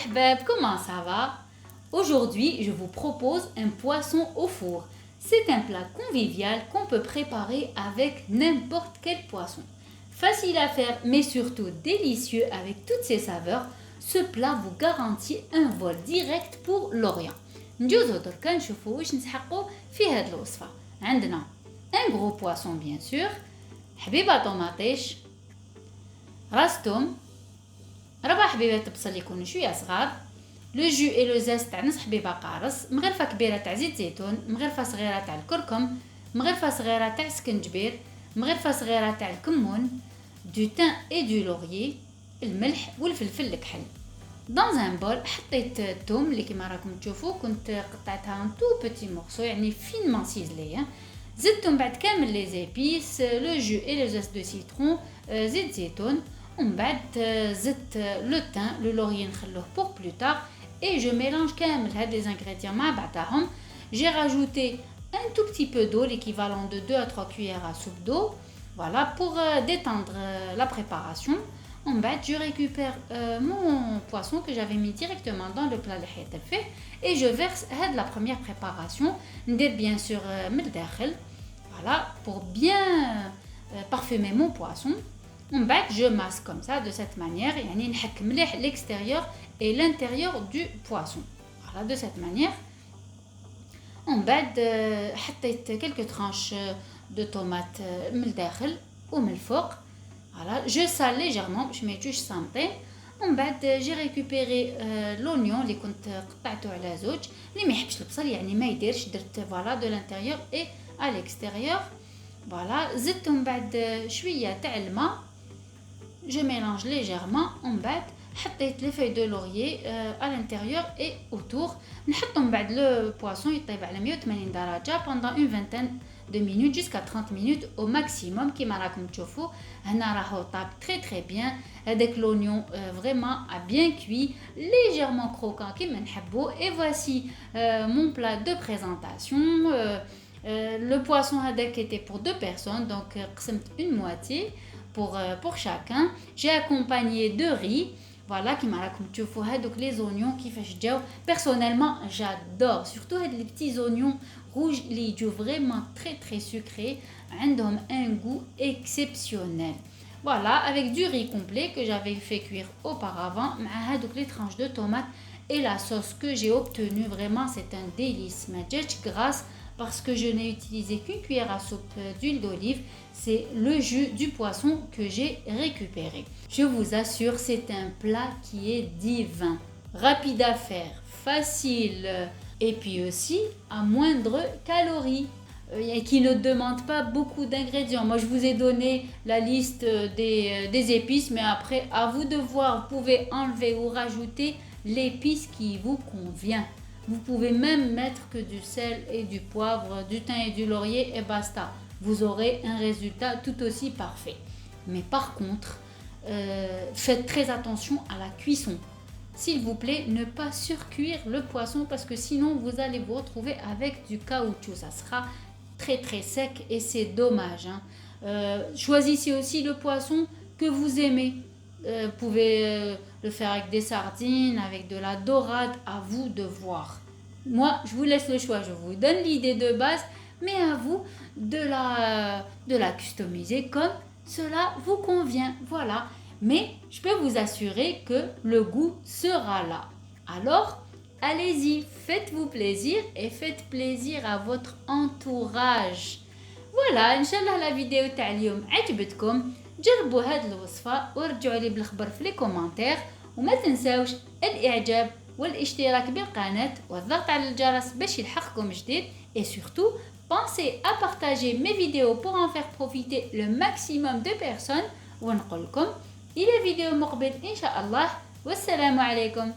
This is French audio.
Habab, comment ça va? Aujourd'hui, je vous propose un poisson au four. C'est un plat convivial qu'on peut préparer avec n'importe quel poisson. Facile à faire, mais surtout délicieux avec toutes ses saveurs, ce plat vous garantit un vol direct pour l'Orient. ندوزو دركا نشوفو واش نسحقو في هاد الوصفة. عندنا un gros poisson bien sûr, حبيبة طوماطيش، راس توم، ربع حبيبات بصل يكونوا شويه صغار، لو جو اي لو زيست تاع نص حبيبه قارص، مغرفه كبيره تاع زيت زيتون، مغرفه صغيره تاع الكركم، مغرفه صغيره تاع سكنجبير، مغرفه صغيره تاع الكمون، دو تان اي دو لوريي، الملح والفلفل الكحل. dans un bol حطيت الثوم اللي كيما راكم تشوفوا كنت قطعتها ان تو بيتي مورسو يعني فينمون سيزلي. زدتهم بعد كامل لي زيبيس، لو جو اي لو زيست دو سيترون، زيت زيتون، ومن بعد زدت لو تان لو لوريي نخلوه pour plus tard et je mélange كامل هاد les ingrédients مع بعضهم. j'ai rajouté un tout petit peu d'eau, l'équivalent de 2 à 3 cuillères à soupe d'eau, voilà, pour détendre la préparation. En bas, je récupère mon poisson que j'avais mis directement dans le plat de fait et je verse la première préparation. Ndire bien sûr ملداخل, voilà, pour bien parfumer mon poisson. En bas, je masse comme ça, de cette manière, يعني نحك مليح l'extérieur et l'intérieur du poisson. Voilà, de cette manière. En bas, حطيت quelques tranches de tomates ملداخل ومن الفوق. Voilà, je sale légèrement, je mets juste santé. En bas, j'ai récupéré l'oignon اللي كنت قطعته على زوج، اللي ما يحبش البصل يعني ما يديرش، درت voilà de l'intérieur et à l'extérieur. Voilà, زدتهم بعد شويه تاع الماء. Je mélange légèrement. En bas, حطيت les feuilles de laurier à l'intérieur et autour. نحطهم بعد le poisson يطيب على 180 درجة pendant une vingtaine de minutes jusqu'à 30 minutes au maximum. كيما راكم تشوفوا هنا راهو طاب très très bien. هذاك l'oignon vraiment a bien cuit, légèrement croquant كيما نحبوا. Et voici mon plat de présentation. Le poisson هذاك était pour 2 personnes, donc قسمت une moitié pour chacun. J'ai accompagné de riz. Voilà, كيما راكم تشوفوا هذوك les oignons كيفاش جاو. Personnellement, j'adore surtout les petits oignons rouges اللي يجوا vraiment très très sucrés. عندهم un goût exceptionnel. Voilà, avec du riz complet que j'avais fait cuire auparavant, مع هذوك les tranches de tomates et la sauce que j'ai obtenue, vraiment c'est un délice. ما جاتش grasse parce que je n'ai utilisé qu'une cuillère à soupe d'huile d'olive. C'est le jus du poisson que j'ai récupéré. Je vous assure, c'est un plat qui est divin, rapide à faire, facile et puis aussi à moindre calories, qui ne demande pas beaucoup d'ingrédients. Moi, je vous ai donné la liste des épices, mais après, à vous de voir. Vous pouvez enlever ou rajouter l'épice qui vous convient. Vous pouvez même mettre que du sel et du poivre, du thym et du laurier et basta. Vous aurez un résultat tout aussi parfait. Mais par contre, faites très attention à la cuisson. S'il vous plaît, ne pas surcuire le poisson parce que sinon vous allez vous retrouver avec du caoutchouc. Ça sera très très sec et c'est dommage. Choisissez aussi le poisson que vous aimez. Vous pouvez le faire avec des sardines, avec de la dorade, à vous de voir. Moi, je vous laisse le choix, je vous donne l'idée de base, mais à vous de la customiser comme cela vous convient. Voilà. Mais je peux vous assurer que le goût sera là. Alors, allez-y, faites-vous plaisir et faites plaisir à votre entourage. Voilà, Inch'Allah la vidéo تاع اليوم عجبتكم. جربوا هاد الوصفة ورجعوا لي بالخبر في لي كومنتير، وما تنساوش الاعجاب والاشتراك بالقناة والضغط على الجرس باش يلحقكم جديد. Et surtout, pensez à partager mes vidéos pour en faire profiter le maximum de personnes. ونقول لكم إلى فيديو مقبل إن شاء الله، والسلام عليكم.